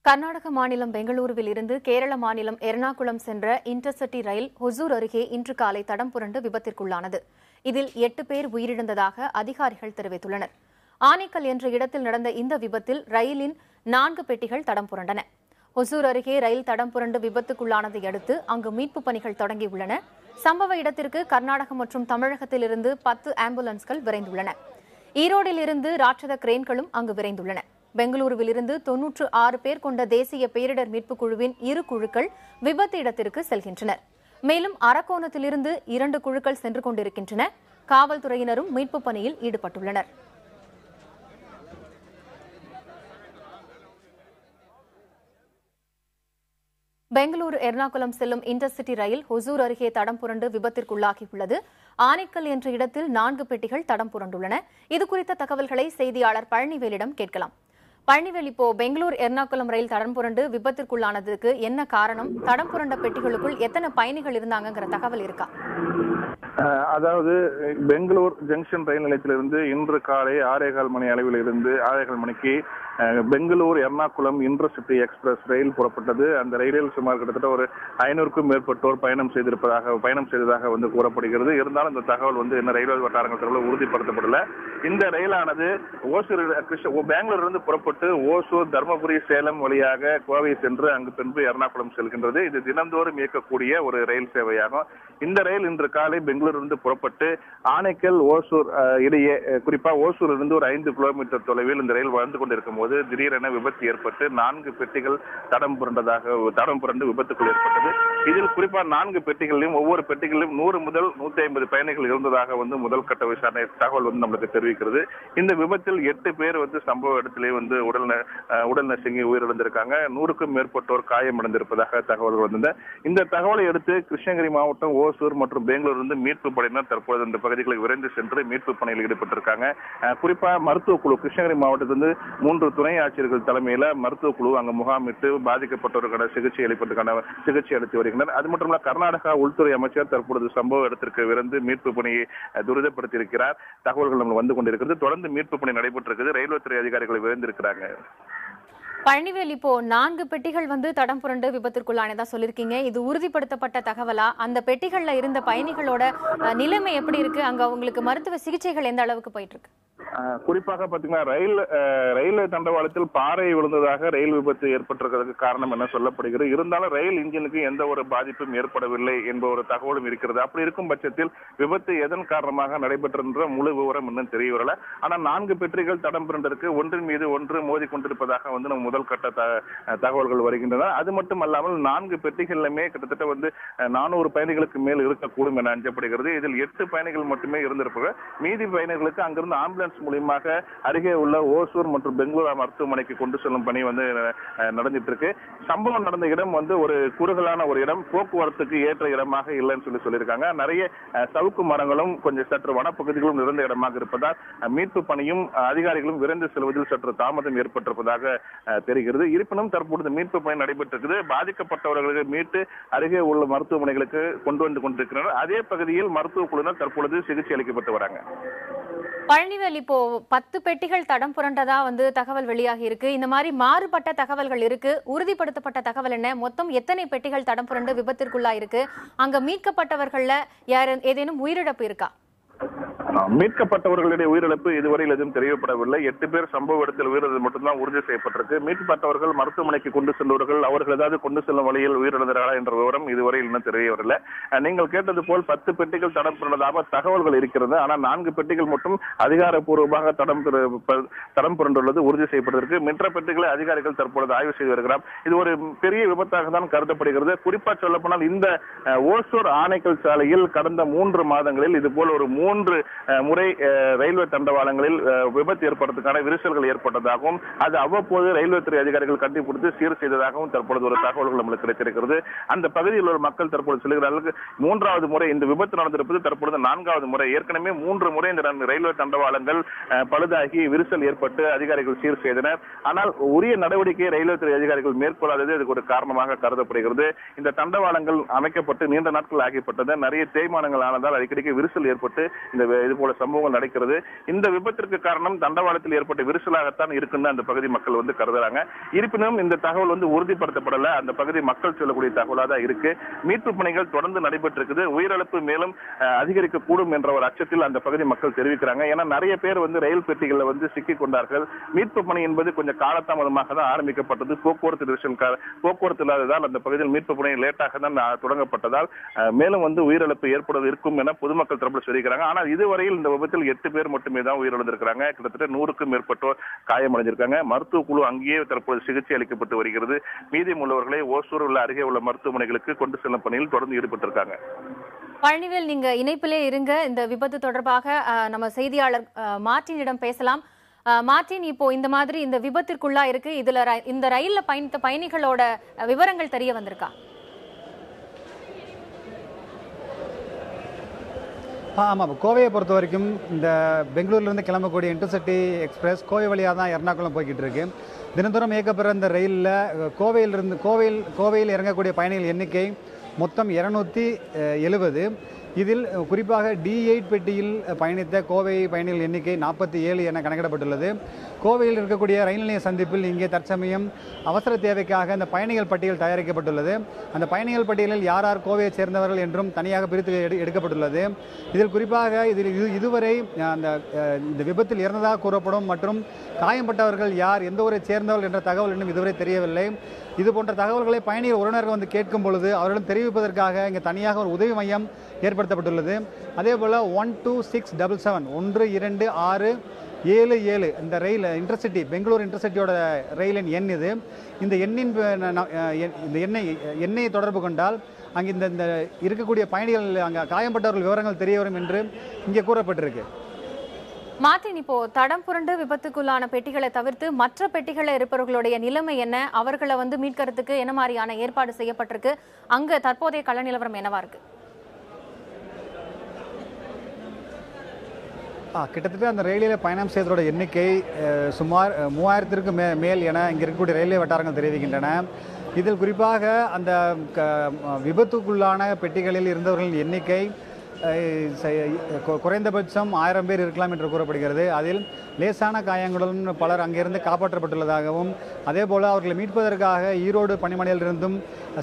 கர்நாடக மாநிலம் பெங்களூருவில் இருந்து கேரள மாநிலம் எர்ணாகுளம் சென்ற இன்டர்சிட்டி ரயில் ஹொசூர் அருகே இன்று காலை தடம் புரண்டு விபத்திற்குள்ளானது. இதில் 8 பேர் உயிரிழந்ததாக அதிகாரிகள் தெரிவித்துள்ளனர். ஆனைக்கல் என்ற இடத்தில் நடந்த இந்த விபத்தில் ரயிலின் 4 பெட்டிகள் தடம் புரண்டன. ஹொசூர் அருகே ரயில் தடம் புரண்டு விபத்துக்குள்ளானதை அடுத்து அங்கு மீட்புப் பணிகள் தொடங்கியுள்ளன. சம்பவ இடத்திற்கு கர்நாடகம் மற்றும் தமிழகத்திலிருந்து 10 ஆம்புலன்ஸ்கள் விரைந்துள்ளன. ஈரோடில் இருந்து ராட்சத கிரேன்களும் அங்கு விரைந்துள்ளன. பெங்களூருவிலிருந்து 96 பேர் கொண்ட தேசிய பேரிடர் மீட்புக் குழுவின் 2 குழுக்கள் விபத்து இடத்திற்கு செல்கின்றனர். மேலும் அரக்கோணத்திலிருந்து 2 குழுக்கள் சென்று கொண்டிருக்கின்றன. காவல்துறையினரும் மீட்புப் பணியில் ஈடுபட்டுள்ளனர். பெங்களூரு எர்ணாகுளம் செல்லும் இன்டர்சிட்டி ரயில் ஹொசூர் அருகே தடம் புரண்டு விபத்திற்குள்ளாகியுள்ளது. ஆனைக்கல் என்ற இடத்தில் 4 பெட்டிகள் தடம் புரண்டுள்ளன. இதுகுறித்த தகவல்களை செய்தியாளர் பழனிவேலிடம் கேட்கலாம். பழனிவேல், இப்போ பெங்களூர் எர்ணாகுளம் ரயில் தடம் புரண்டு விபத்திற்குள்ளானதுக்கு என்ன காரணம்? தடம் புரண்ட பெட்டிகளுக்குள் எத்தனை பயணிகள் இருந்தாங்கங்கிற தகவல் இருக்கா? அதாவது பெங்களூர் ஜங்ஷன் ரயில் நிலையத்திலிருந்து இன்று காலை 6:15 மணி அளவில் இருந்து 6:15 மணிக்கு பெங்களூர் எர்ணாகுளம் இன்டர்சிட்டி எக்ஸ்பிரஸ் ரயில் புறப்பட்டது. அந்த ரயிலில் சுமார் கிட்டத்தட்ட ஒரு 500க்கும் மேற்பட்டோர் பயணம் செய்ததாக கூறப்படுகிறது. இருந்தாலும் இந்த தகவல் இன்னும் ரயில்வே வட்டாரங்கள் உறுதிப்படுத்தப்படல. இந்த ரயிலானது பெங்களூரிலிருந்து புறப்பட்டு ஓசூர், தர்மபுரி, சேலம் வழியாக கோவை சென்று அங்கு பின்பு எர்ணாகுளம் செல்கின்றது. இது தினந்தோறும் இயக்கக்கூடிய ஒரு ரயில் சேவையாகும். இந்த ரயில் இன்று காலை பெங்களூரிலிருந்து புறப்பட்டு ஆனைக்கல், ஓசூர் இடையே, குறிப்பா ஓசூரிலிருந்து ஒரு 5 கிலோமீட்டர் தொலைவில் இந்த ரயில் வாழ்ந்து கொண்டிருக்கும் போது திடீரென விபத்து ஏற்பட்டு 4 பெட்டிகள் தடம் புரண்டு விபத்துக்குள் ஏற்பட்டது. இதில் குறிப்பா 4 பெட்டிகளிலும் ஒவ்வொரு பெட்டிகளிலும் 100 முதல் 150 பயணிகள் இருந்ததாக முதல் கட்ட விசாரணை தகவல் நம்மளுக்கு தெரிவிக்கிறது. இந்த விபத்தில் 8 பேர் சம்பவ இடத்திலே உடல் நசுங்கி உயிரிழந்திருக்காங்க. 100க்கும் மேற்பட்டோர் காயமடைந்திருப்பதாக தகவல்கள் வந்தது. இந்த தகவலை அடுத்து கிருஷ்ணகிரி மாவட்டம் ஓசூர் மற்றும் பெங்களூரிலிருந்து மீட்பு படையினர் தற்போது இந்த பகுதிகளுக்கு விரைந்து சென்று மீட்பு பணியில் ஈடுபட்டிருக்காங்க. குறிப்பா மருத்துவ குழு, கிருஷ்ணகிரி மாவட்டத்திலிருந்து 3 துணை ஆட்சியர்கள் தலைமையில மருத்துவ குழு அங்கு முகாமிட்டு பாதிக்கப்பட்டவர்களுக்கான சிகிச்சை அளித்து வருகின்றனர். அது மட்டுமல்ல, கர்நாடகா உள்துறை அமைச்சர் தற்பொழுது சம்பவ இடத்திற்கு விரைந்து மீட்பு பணியை துரிதப்படுத்தி இருக்கிறார். தகவல்கள் நம்ம வந்து கொண்டிருக்கிறது. தொடர்ந்து மீட்பு பணி நடைபெற்றிருக்கிறது. ரயில்வே துறை அதிகாரிகள் விரைந்திருக்கிறாங்க. பழனிவேல், இப்போ 4 பெட்டிகள் தடம் புரண்டு விபத்திற்குள்ளானதா சொல்லிருக்கீங்க. இது உறுதிப்படுத்தப்பட்ட தகவலா? அந்த பெட்டிகள்ல இருந்த பயணிகளோட நிலைமை எப்படி இருக்கு? அங்க அவங்களுக்கு மருத்துவ சிகிச்சைகள் எந்த அளவுக்கு போயிட்டு இருக்கு? குறிப்பாக பாத்தீங்கன்னா, ரயில்வே தண்டவாளத்தில் பாறை விழுந்ததாக ரயில் விபத்து ஏற்பட்டிருக்கிறதுக்கு காரணம் என்ன சொல்லப்படுகிறது. இருந்தாலும் ரயில் இன்ஜினுக்கு எந்த ஒரு பாதிப்பும் ஏற்படவில்லை என்ற ஒரு தகவலும் இருக்கிறது. அப்படி இருக்கும் பட்சத்தில் விபத்து எதன் காரணமாக நடைபெற்ற முழு விவரம் இன்னும் தெரிய வரல. ஆனா 4 பெட்டிகள் தடம் புரண்டிருக்கு. ஒன்றின் மீது ஒன்று மோதி கொண்டிருப்பதாக நம்ம முதல் கட்ட தகவல்கள் வருகின்றன. அது மட்டும் அல்லாமல் 4 பெட்டிகளிலுமே கிட்டத்தட்ட 400 பயணிகளுக்கு மேல் இருக்கக்கூடும் என அஞ்சப்படுகிறது. இதில் 8 பயணிகள் மட்டுமே இருந்திருப்பாங்க. மீதி பயணிகளுக்கு அங்கிருந்து ஆம்புலன்ஸ் மூலமாக அருகே உள்ள ஓசூர் மற்றும் பெங்களூரு மருத்துவமனைக்கு கொண்டு செல்லும் பணி நடந்துட்டு இருக்கு. சம்பவம் நடந்த இடம் ஒரு குறுகலான ஒரு இடம், போக்குவரத்துக்கு ஏற்ற இடமாக இல்லைன்னு சொல்லியிருக்காங்க. நிறைய சவுக்கு மரங்களும் கொஞ்சம் சற்று வனப்பகுதிகளும் நிறைந்த இடமாக இருப்பதால் மீட்பு பணியும் அதிகாரிகளும் விரைந்து செல்வதில் சற்று தாமதம் ஏற்பட்டிருப்பதாக தெரிகிறது. இருப்பினும் தற்பொழுது மீட்பு பணி நடைபெற்றிருக்கிறது. பாதிக்கப்பட்டவர்களுக்கு மீட்டு அருகே உள்ள மருத்துவமனைகளுக்கு கொண்டு வந்து கொண்டிருக்கிறார். அதே பகுதியில் மருத்துவ குழுவினர் தற்பொழுது சிகிச்சை அளிக்கப்பட்டு வராங்க. பழனிவேல், இப்போ 10 பெட்டிகள் தடம் புரண்டதா தகவல் வெளியாகி இருக்கு. இந்த மாதிரி மாறுபட்ட தகவல்கள் இருக்கு. உறுதிப்படுத்தப்பட்ட தகவல் என்ன? மொத்தம் எத்தனை பெட்டிகள் தடம் புரண்டு விபத்திற்குள்ளா இருக்கு? அங்க மீட்கப்பட்டவர்கள்ல ஏதேனும் உயிரிழப்பு இருக்கா? மீட்கப்பட்டவர்களுடைய உயிரிழப்பு இதுவரையில் எதுவும் தெரியப்படவில்லை. 8 பேர் சம்பவ இடத்தில் உயிரிழந்தது மட்டும்தான் உறுதி செய்யப்பட்டிருக்கு. மீட்கப்பட்டவர்கள் மருத்துவமனைக்கு கொண்டு செல்வர்கள் அவர்கள் ஏதாவது கொண்டு செல்லும் வழியில் உயிரிழந்தார்களா என்ற விவரம் இதுவரையில் இன்னும் தெரியவில்லை. நீங்கள் கேட்டது போல் 10 பெட்டிகள் தடம் புரண்டதாக தகவல்கள் இருக்கிறது. ஆனால் 4 பெட்டிகள் மட்டும் அதிகாரப்பூர்வமாக தடம் புரண்டுள்ளது உறுதி செய்யப்பட்டிருக்கு. மற்ற பெட்டிகளை அதிகாரிகள் தற்பொழுது ஆய்வு செய்து வருகிறார். இது ஒரு பெரிய விபத்தாக தான் கருதப்படுகிறது. குறிப்பா சொல்லப்போனால் இந்த ஓசூர் ஆனைக்கல் சாலையில் கடந்த 3 மாதங்களில் இதுபோல் ஒரு 3 முறை ரயில்வே தண்டவாளங்களில் விபத்து ஏற்படுறதுக்கான விரிசல்கள் ஏற்பட்டதாகவும் அது அவ்வப்போது ரயில்வே துறை அதிகாரிகள் கண்டுபிடித்து சீர் செய்ததாகவும் தற்பொழுது ஒரு தகவல்கள் நம்மளுக்கு கிடைத்திருக்கிறது. அந்த பகுதியில் உள்ள மக்கள் தற்பொழுது சொல்கிறார்கள், 3வது முறை இந்த விபத்து நடந்திருப்பது தற்பொழுது 4வது முறை. ஏற்கனவே 3 முறை இந்த ரயில்வே தண்டவாளங்கள் பழுதாகி விரிசல் ஏற்பட்டு அதிகாரிகள் சீர் செய்தனர். ஆனால் உரிய நடவடிக்கையை ரயில்வே துறை அதிகாரிகள் மேற்கொள்ளாதது இதுக்கு ஒரு காரணமாக கருதப்படுகிறது. இந்த தண்டவாளங்கள் அமைக்கப்பட்டு நீண்ட நாட்கள் ஆகிப்பட்டது. நிறைய தேய்மானங்கள் ஆனதால் அடிக்கடிக்கு விரிசல் ஏற்பட்டு இந்த இது போல சம்பவங்கள் நடக்கிறது. இந்த விபத்திற்கு காரணம் தண்டவாளத்தில் ஏற்பட்ட விரிசலாகத்தான் இருக்குன்னு அந்த பகுதி மக்கள் வந்து கருதுறாங்க. இருப்பினும் இந்த தகவல் வந்து உறுதிப்படுத்தப்படல. அந்த பகுதி மக்கள் சொல்லக்கூடிய தகவலா தான் இருக்கு. மீட்பு பணிகள் தொடர்ந்து நடைபெற்று இருக்குது. உயிரிழப்பு மேலும் அதிகரிக்க கூடும் என்ற ஒரு அச்சத்தில் அந்த பகுதி மக்கள் தெரிவிக்கிறாங்க. ஏன்னா நிறைய பேர் வந்து ரயில் பெட்டிகள்ல வந்து சிக்கிக் கொண்டார்கள். மீட்பு பணி என்பது கொஞ்சம் காலதாமதமாக தான் ஆரம்பிக்கப்பட்டது. போக்குவரத்து இல்லாததால் அந்த பகுதியில் மீட்பு பணி லேட்டாக தான் தொடங்கப்பட்டதால் மேலும் வந்து உயிரிழப்பு ஏற்படுவது இருக்கும் என பொதுமக்கள் தரப்பில் சொல்லியிருக்கிறாங்க. ஆனால் இதுவரையில் இந்த விபத்தில் 8 பேர் மட்டுமே தான் உயிரிழந்திருக்கிறாங்க. கிட்டத்தட்ட 100க்கும் மேற்பட்டோர் காயமடைஞ்சிருக்காங்க. மருத்துவ குழு அங்கேயே தற்போது சிகிச்சை அளிக்கப்பட்டு வருகிறது. மீதம் உள்ளவர்களை ஓசூர் அருகே உள்ள மருத்துவமனைகளுக்கு கொண்டு செல்லும் பணியில் தொடர்ந்து ஈடுபட்டிருக்காங்க. பழனிவேல், நீங்க இணைப்பிலே இருங்க. இந்த விபத்து தொடர்பாக நம்ம செய்தியாளர் மார்ட்டினிடம் பேசலாம். மார்ட்டின், இப்போ இந்த மாதிரி இந்த விபத்திற்குள்ளா இருக்கு, இதுல இந்த ரயில்ல பயணித்த பயணிகளோட விவரங்கள் தெரிய வந்திருக்கா? ஆமாம், கோவையை பொறுத்த வரைக்கும் இந்த பெங்களூர்லேருந்து கிளம்பக்கூடிய இன்டர்சிட்டி எக்ஸ்பிரஸ் கோவை வழியாக தான் எர்ணாகுளம் போய்கிட்டு இருக்கு. தினந்தோறும் இயக்கப்படுற இந்த ரயிலில் கோவையில் இறங்கக்கூடிய பயணிகள் எண்ணிக்கை மொத்தம் 270. இதில் குறிப்பாக D8 பெட்டியில் பயணித்த கோவை பயணிகள் எண்ணிக்கை 47 என கணக்கிடப்பட்டுள்ளது. கோவையில் இருக்கக்கூடிய ரயில் நிலைய சந்திப்பில் இங்கே தற்சமயம் அவசர தேவைக்காக இந்த பயணிகள் பட்டியல் தயாரிக்கப்பட்டுள்ளது. அந்த பயணிகள் பட்டியலில் யார் யார் கோவையை சேர்ந்தவர்கள் என்றும் தனியாக பிரித்து எடுக்கப்பட்டுள்ளது. இதில் குறிப்பாக இதுவரை இந்த விபத்தில் இறந்ததாக கூறப்படும் மற்றும் காயம்பட்டவர்கள் யார், எந்த ஊரை சேர்ந்தவர்கள் என்ற தகவல் இன்னும் இதுவரை தெரியவில்லை. இது போன்ற தகவல்களை பயணிகள் உறவினர்கள் வந்து கேட்கும் பொழுது அவர்களும் தெரிவிப்பதற்காக இங்கே தனியாக ஒரு உதவி மையம் ஏற்படுத்தப்பட்டுள்ளது. அதேபோல் 12677 12677 இந்த ரயில் இன்டர்சிட்டி பெங்களூர் இன்டர்சிட்டியோட ரயிலின் எண் இது. இந்த எண்ணை தொடர்பு கொண்டால் அங்கே இந்த இருக்கக்கூடிய பயணிகள் அங்கே காயம்பட்டவர்கள் விவரங்கள் தெரிய வரும் என்று இங்கே கூறப்பட்டிருக்கு. மார்ட்டின், இப்போ தடம் புரண்டு விபத்துக்குள்ளான பெட்டிகளை தவிர்த்து மற்ற பெட்டிகளில் இருப்பவர்களுடைய நிலைமை என்ன? அவர்களை வந்து மீட்கிறதுக்கு என்ன மாதிரியான ஏற்பாடு செய்யப்பட்டிருக்கு? அங்க தற்போதைய கள நிலவரம் என்னவா இருக்கு? கிட்டத்தட்ட அந்த ரயிலில் பயணம் செய்ததோட எண்ணிக்கை சுமார் 3000க்கும் மேல் என இங்கே இருக்கக்கூடிய ரயில்வே வட்டாரங்கள் தெரிவிக்கின்றன. இதில் குறிப்பாக அந்த விபத்துக்குள்ளான பெட்டிகளில் இருந்தவர்களின் எண்ணிக்கை குறைந்தபட்சம் 1000 பேர் இருக்கலாம் என்று கூறப்படுகிறது. அதில் லேசான காயங்களுடன் பலர் அங்கிருந்து காப்பாற்றப்பட்டுள்ளதாகவும் அதேபோல் அவர்களை மீட்பதற்காக ஈரோடு பணிமனையிலிருந்தும்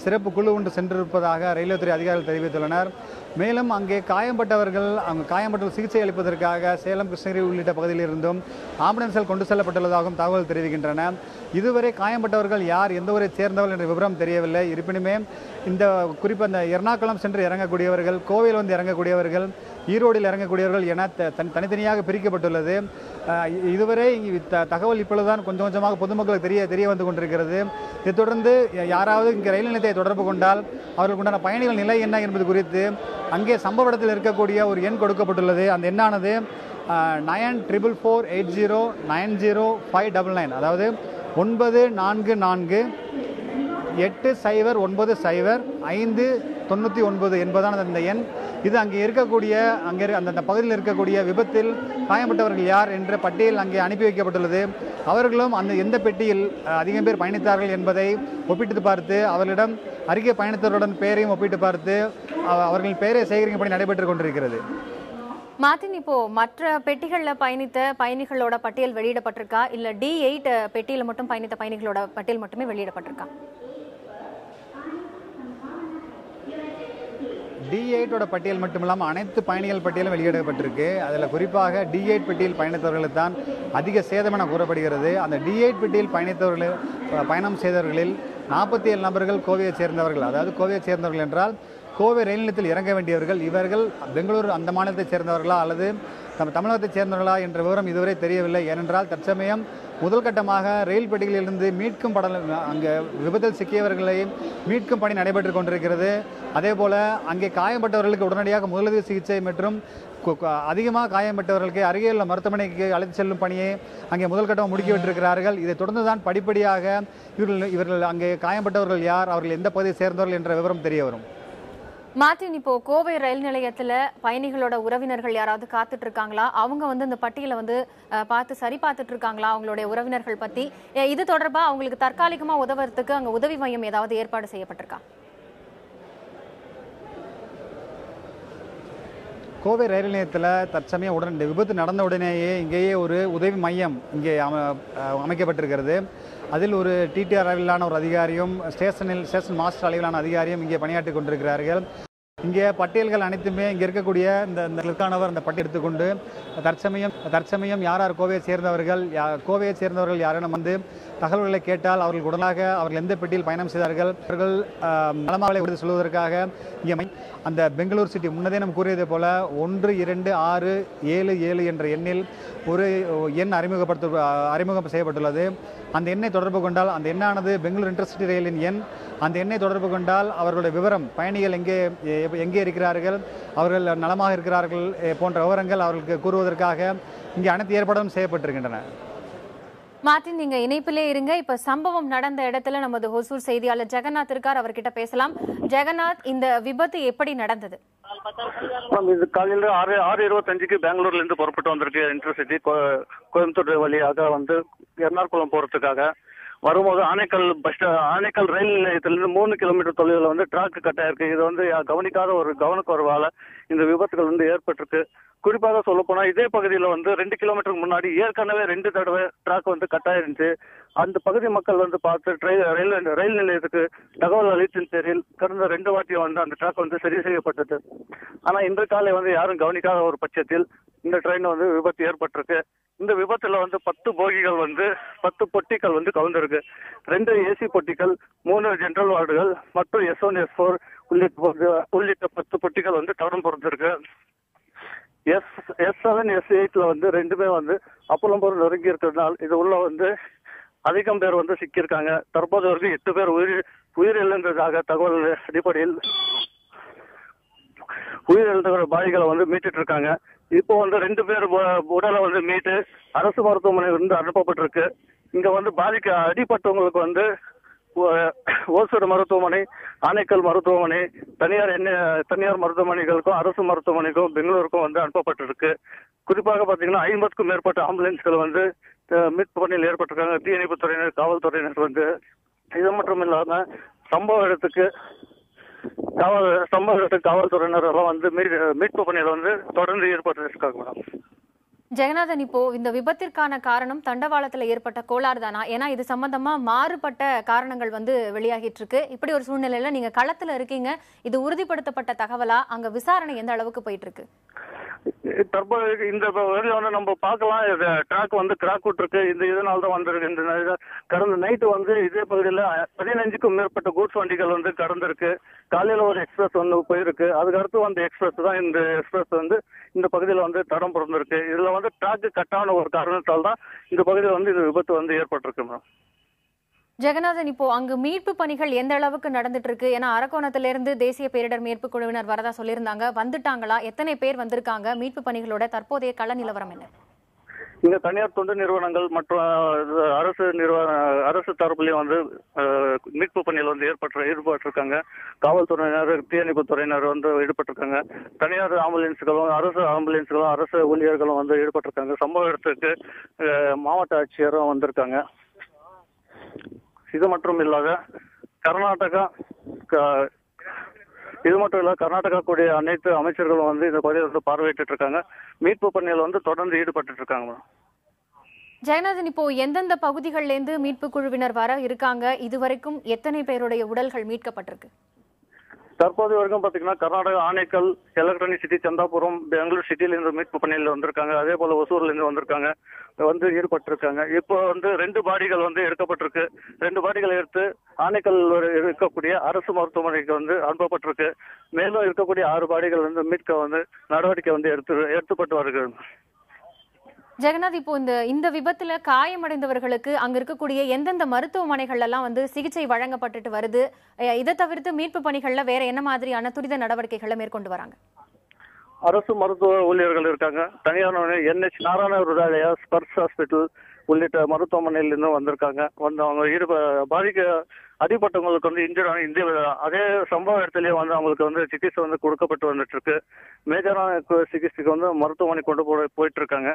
சிறப்பு குழு ஒன்று சென்றிருப்பதாக ரயில்வே துறை அதிகாரிகள் தெரிவித்துள்ளனர். மேலும் அங்கே காயம்பட்டவர்கள் சிகிச்சை அளிப்பதற்காக சேலம், கிருஷ்ணகிரி உள்ளிட்ட பகுதியிலிருந்தும் ஆம்புலன்ஸில் கொண்டு செல்லப்பட்டுள்ளதாகவும் தகவல் தெரிவிக்கின்றன. இதுவரை காயம்பட்டவர்கள் யார், எந்த ஊரை சேர்ந்தவர்கள் என்ற விவரம் தெரியவில்லை. இருப்பினுமே இந்த குறிப்பாக இந்த எர்ணாகுளம் சென்று இறங்கக்கூடியவர்கள், கோவையில் வந்து இறங்கக்கூடியவர்கள், ஈரோடில் இறங்கக்கூடியவர்கள் என தனித்தனியாக பிரிக்கப்பட்டுள்ளது. இதுவரை தகவல் இப்பொழுதுதான் கொஞ்சம் கொஞ்சமாக பொதுமக்களுக்கு தெரிய வந்து கொண்டிருக்கிறது. இதைத் தொடர்ந்து யாராவது இங்கே ரயில் நிலையத்தை தொடர்பு கொண்டால் அவர்களுக்கு உண்டான பயணிகள் நிலை என்ன என்பது குறித்து அங்கே சம்பவ இடத்தில் இருக்கக்கூடிய ஒரு எண் கொடுக்கப்பட்டுள்ளது. அந்த எண்ணானது 9448090599, அதாவது 9448090599 என்பதான அந்த எண். இது அங்கே இருக்கக்கூடிய அந்த பகுதியில் இருக்கக்கூடிய விபத்தில் காயப்பட்டவர்கள் யார் என்ற பட்டியல் அங்கே அனுப்பி வைக்கப்பட்டுள்ளது. அவர்களும் அந்த எந்த பெட்டியில் அதிகம் பேர் பயணித்தார்கள் என்பதை ஒப்பிட்டு பார்த்து அவர்களிடம் அருகே பயணித்தவர்களுடன் பெயரையும் ஒப்பிட்டு பார்த்து அவர்களின் பெயரை சேகரிக்கும் பணி நடைபெற்றுக் கொண்டிருக்கிறது. மார்ட்டின், இப்போ மற்ற பெட்டிகளில் பயணித்த பயணிகளோட பட்டியல் வெளியிடப்பட்டிருக்கா, இல்ல D8 பெட்டியில் மட்டும் பயணித்த பயணிகளோட பட்டியல் மட்டுமே வெளியிடப்பட்டிருக்கா? D8 பட்டியல் மட்டுமில்லாமல் அனைத்து பயணிகள் பட்டியலும் வெளியிடப்பட்டிருக்கு. அதில் குறிப்பாக D8 பெட்டியில் பயணித்தவர்கள் தான் அதிக சேதம் என கூறப்படுகிறது. அந்த D8 பெட்டியில் பயணம் செய்தவர்களில் 47 நபர்கள் கோவையை சேர்ந்தவர்கள். அதாவது கோவையை சேர்ந்தவர்கள் என்றால் கோவை ரயில் நிலையத்தில் இறங்க வேண்டியவர்கள். இவர்கள் பெங்களூரு அந்த மாநிலத்தைச் சேர்ந்தவர்களா அல்லது தமிழகத்தைச் சேர்ந்தவர்களா என்ற விவரம் இதுவரை தெரியவில்லை. ஏனென்றால் தற்சமயம் முதல் கட்டமாக ரயில் பெட்டிகளிலிருந்து மீட்கும் அங்கே விபத்தில் சிக்கியவர்களை மீட்கும் பணி நடைபெற்றுக் கொண்டிருக்கிறது. அதேபோல அங்கே காயப்பட்டவர்களுக்கு உடனடியாக முதலுதவி சிகிச்சை மற்றும் அதிகமாக காயப்பட்டவர்களுக்கு அருகே உள்ள மருத்துவமனைக்கு அழைத்து செல்லும் பணியை அங்கே முதல் கட்டமாக முடுக்கிவிட்டிருக்கிறார்கள். இதை தொடர்ந்துதான் படிப்படியாக இவர்கள் அங்கே காயப்பட்டவர்கள் யார், அவர்கள் எந்த பகுதியை சேர்ந்தவர்கள் என்ற விவரம் தெரிய வரும். மார்ட்டின், இப்போ கோவை ரயில் நிலையத்துல பயணிகளோட உறவினர்கள் யாராவது காத்துட்டு இருக்காங்களா? அவங்க வந்து இந்த பட்டியலை வந்து சரி பார்த்துட்டு இருக்காங்களா அவங்களுடைய உறவினர்கள் பத்தி? இது தொடர்பா அவங்களுக்கு தற்காலிகமா உதவுறதுக்கு அங்க உதவி மையம் ஏதாவது ஏற்பாடு செய்யப்பட்டிருக்கா? கோவை ரயில் நிலையத்தில் தற்சமயம் இந்த விபத்து நடந்த உடனேயே இங்கேயே ஒரு உதவி மையம் இங்கே அமைக்கப்பட்டிருக்கிறது. அதில் ஒரு டிடிஆர் அளவிலான ஒரு அதிகாரியும் ஸ்டேஷன் மாஸ்டர் அளவிலான அதிகாரியும் இங்கே பணியாற்றி கொண்டிருக்கிறார்கள். இங்கே பட்டியல்கள் அனைத்துமே இங்கே இருக்கக்கூடிய இந்த கிளர்க்கானவர் அந்த பட்டியல் எடுத்துக்கொண்டு தற்சமயம் யார் கோவையை சேர்ந்தவர்கள் யாரும் வந்து தகவல்களை கேட்டால் அவர்கள் உடனாக அவர்கள் எந்த பெட்டியில் பயணம் செய்தார்கள் அவர்கள் நலமாவலை உறுதி சொல்வதற்காக இங்கே அந்த பெங்களூர் சிட்டி முன்னதே நம்ம கூறியது போல 126777 என்ற எண்ணில் ஒரு எண் அறிமுகம் செய்யப்பட்டுள்ளது. அந்த எண்ணை தொடர்பு கொண்டால் அந்த எண்ணானது பெங்களூர் இன்டர்சிட்டி ரயிலின் எண். அந்த எண்ணை தொடர்பு கொண்டால் அவர்களுடைய விவரம், பயணிகள் எங்கே இருக்கிறார்கள், அவர்கள் நலமாக இருக்கிறார்கள் போன்ற விவரங்கள் அவர்களுக்கு கூறுவதற்காக இங்கே அனைத்து ஏற்பாடும் செய்யப்பட்டிருக்கின்றன. மார்ட்டின், நீங்க இணைப்பிலே இருங்க. இப்ப சம்பவம் நடந்த இடத்துல நமது ஹொசூர் செய்தியாளர் ஜெகநாத் இருக்கார், அவர்கிட்ட பேசலாம். ஜெகநாத், இந்த விபத்து எப்படி நடந்தது? இது காலையில 6:25க்கு பெங்களூர்ல இருந்து புறப்பட்டு வந்திருக்கு இன்டர்சிட்டி. கோயம்புத்தூர் வழியாக வந்து எர்ணாகுளம் போறதுக்காக வரும்போது ஆனைக்கல் ரயில் நிலையத்திலிருந்து 3 கிலோமீட்டர் தொலைவில் வந்து டிராக் கட் ஆயிருக்கு. இது வந்து கவனிக்காத ஒரு கவனக்குறைவால இந்த விபத்துகள் வந்து ஏற்பட்டிருக்கு. குறிப்பாக சொல்ல போனா இதே பகுதியில் வந்து 2 கிலோமீட்டருக்கு முன்னாடி ஏற்கனவே 2 தடவை டிராக் வந்து கட் ஆயிருந்துச்சு. அந்த பகுதி மக்கள் வந்து பார்த்து ரயில் நிலையத்துக்கு தகவல் அளித்தின் பேரில் கடந்த 2 வாட்டியும் வந்து அந்த டிராக் வந்து சரி செய்யப்பட்டது. ஆனா இன்று காலை வந்து யாரும் கவனிக்காத ஒரு பட்சத்தில் இந்த ட்ரெயின் வந்து விபத்து ஏற்பட்டிருக்கு. இந்த விபத்துல வந்து 10 போகிகள் வந்து 10 பொட்டிகள் வந்து கவுந்திருக்கு. 2 ஏசி பொட்டிகள், 3 ஜெனரல் வார்டுகள் மற்றும் S1 S4 உள்ளிட்ட 10 பொட்டிகள் வந்து தடம் பொறுத்திருக்கு. S7 S8ல வந்து 2மே வந்து அப்பளம்பூர் நெருங்கி இருக்கிறதுனால இது உள்ள வந்து அதிகம் பேர் வந்து சிக்கியிருக்காங்க. தற்போது வரைக்கும் 8 பேர் உயிரிழந்ததாக தகவல் அடிப்படையில் உயிரிழந்த பாதிகளை வந்து மீட்டுட்டு இருக்காங்க. இப்போ வந்து 2 பேர் உடலை வந்து மீட்டு அரசு மருத்துவமனையில் இருந்து அனுப்பப்பட்டிருக்கு. இங்க வந்து அடிப்பட்டவங்களுக்கு வந்து ஓசூர் மருத்துவமனை, ஆனைக்கல் மருத்துவமனை, தனியார் மருத்துவமனைகளுக்கும் அரசு மருத்துவமனைக்கும் பெங்களூருக்கும் வந்து அனுப்பப்பட்டிருக்கு. குறிப்பாக பாத்தீங்கன்னா 50க்கும் மேற்பட்ட ஆம்புலன்ஸ்கள் வந்து மீட்பு பணியில் ஏற்பட்டிருக்காங்க. தீயணைப்பு துறையினர், காவல்துறையினர் வந்து. இது மட்டும் இல்லாம சம்பவ இடத்துக்கு காவல்துறையினர் எல்லாம் வந்து மீட்பு பணியில வந்து தொடர்ந்து ஈடுபட்டு இருக்காங்க. மேடம் ஜெகநாதன், இப்போ இந்த விபத்திற்கான காரணம் தண்டவாளத்துல ஏற்பட்ட கோளாறு தானா? ஏன்னா இது சம்பந்தமா மாறுபட்ட காரணங்கள் வந்து வெளியாகிட்டு இருக்கு. இப்படி ஒரு சூழ்நிலையில நீங்க களத்துல இருக்கீங்க, இது உறுதிப்படுத்தப்பட்ட தகவலா? அங்க விசாரணை எந்த அளவுக்கு போயிட்டு இருக்கு? தற்போது இந்த வழியில வந்து நம்ம பார்க்கலாம், டிராக் வந்து கிராக் விட்டுருக்கு. இதனால தான் வந்திருக்கு. இந்த கடந்த நைட்டு வந்து இதே பகுதியில் 15க்கும் மேற்பட்ட கூட்ஸ் வண்டிகள் வந்து கடந்திருக்கு. காலையில ஒரு எக்ஸ்பிரஸ் வந்து போயிருக்கு. அதுக்கு அடுத்து வந்த எக்ஸ்பிரஸ் தான் இந்த எக்ஸ்பிரஸ் வந்து இந்த பகுதியில் வந்து தடம் பிறந்திருக்கு. இதுல வந்து டிராக் கட்டான ஒரு காரணத்தால் தான் இந்த பகுதியில் வந்து இது விபத்து வந்து ஏற்பட்டிருக்கு. மேடம் ஜெகநாதன், இப்போ அங்கு மீட்பு பணிகள் எந்த அளவுக்கு நடந்துட்டு இருக்கு? ஏன்னா அரக்கோணத்திலிருந்து தேசிய பேரிடர் மீட்பு குழுவினர் வரதா சொல்லியிருந்தாங்க. வந்துட்டாங்களா? எத்தனை பேர் வந்திருக்காங்க? மீட்பு பணிகளோட தற்போதைய கள நிலவரம் என்ன? இங்க தனியார் தொண்டு நிறுவனங்கள் மற்றும் அரசு தரப்புலையும் வந்து மீட்பு பணியில் வந்து ஈடுபட்டிருக்காங்க. காவல்துறையினர், தீயணைப்பு துறையினர் வந்து ஈடுபட்டிருக்காங்க. தனியார் ஆம்புலன்ஸ்களும் அரசு ஊழியர்களும் வந்து ஈடுபட்டிருக்காங்க. சம்பவ இடத்துக்கு மாவட்ட ஆட்சியரும் வந்திருக்காங்க. இது மட்டும் இல்லாத கர்நாடகா கூடிய அனைத்து அமைச்சர்களும் வந்து இந்த பகுதியில் வந்து பார்வையிட்டு இருக்காங்க. மீட்பு பணியில் வந்து தொடர்ந்து ஈடுபட்டு இருக்காங்க. ஜெகநாதன், இப்போ எந்தெந்த பகுதிகளில இருந்து மீட்பு குழுவினர் வர இருக்காங்க? இதுவரைக்கும் எத்தனை பேருடைய உடல்கள் மீட்கப்பட்டிருக்கு? தற்போது வரைக்கும் பாத்தீங்கன்னா கர்நாடகா ஆனைக்கல், எலக்ட்ரானிக் சிட்டி, சந்தாபுரம், பெங்களூர் சிட்டில இருந்து மீட்பு பணியில் வந்திருக்காங்க. அதே போல ஒசூர்ல இருந்து வந்திருக்காங்க, வந்து ஈடுபட்டிருக்காங்க. இப்போ வந்து 2 பாடிகள் வந்து எடுக்கப்பட்டிருக்கு. 2 பாடிகள் எடுத்து ஆனைக்கல் இருக்கக்கூடிய அரசு மருத்துவமனைக்கு வந்து அனுப்பப்பட்டிருக்கு. மேலும் இருக்கக்கூடிய 6 பாடிகள் வந்து மீட்க வந்து நடவடிக்கை வந்து எடுத்துப்பட்டு வருகிறது. ஜெகநாத், இப்போ இந்த விபத்துல காயமடைந்தவர்களுக்கு அங்க இருக்கக்கூடிய எந்தெந்த மருத்துவமனைகள் எல்லாம் வந்து சிகிச்சை வழங்கப்பட்டுட்டு வருது? இதை தவிர்த்து மீட்பு பணிகள்ல வேற என்ன மாதிரியான துரித நடவடிக்கைகளை மேற்கொண்டு வராங்க? அரசு மருத்துவ ஊழியர்கள் இருக்காங்க. தனியார் NH நாராயண ஹிருதயா ஸ்பர்ஷ் ஹாஸ்பிட்டல் உள்ளிட்ட மருத்துவமனையில இருந்து வந்திருக்காங்க. வந்து அவங்க அடிப்பட்டவங்களுக்கு வந்து இன்ஜூர் அதே சம்பவ இடத்துலயே வந்து அவங்களுக்கு வந்து சிகிச்சை வந்து கொடுக்கப்பட்டு வந்துட்டு இருக்கு. மேஜரான சிகிச்சைக்கு வந்து மருத்துவமனை கொண்டு போயிட்டு இருக்காங்க.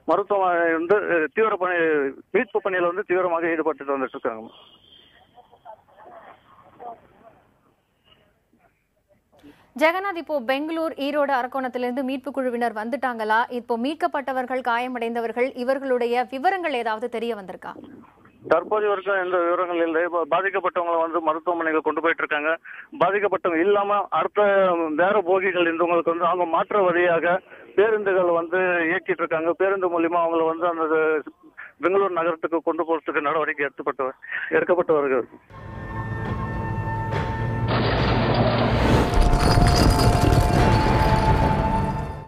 மருத்துவமனை வந்து மீட்பு பணியில வந்து தீவிரமாக ஈடுபட்டு வந்துட்டு இருக்காங்க. ஜெகநாத், இப்போ பெங்களூர், ஈரோடு, அரக்கோணத்திலிருந்து மீட்பு குழுவினர் வந்துட்டாங்களா? இப்போ மீட்கப்பட்டவர்கள், காயமடைந்தவர்கள், இவர்களுடைய விவரங்கள் ஏதாவது தெரிய வந்திருக்கா? தற்போது வரைக்கும் எந்த விவரங்கள் இல்லை. பாதிக்கப்பட்டவங்களை மருத்துவமனைகள் கொண்டு போயிட்டு இருக்காங்க. பாதிக்கப்பட்டவங்க இல்லாம அடுத்த வேற போகிகள் இருந்தவங்களுக்கு அவங்க மாற்று வழியாக பேருந்துகள் இயக்கிட்டு இருக்காங்க. பேருந்து மூலியமா அவங்களை அந்த பெங்களூர் நகரத்துக்கு கொண்டு போறதுக்கு நடவடிக்கை எடுக்கப்பட்டு வருகிறது.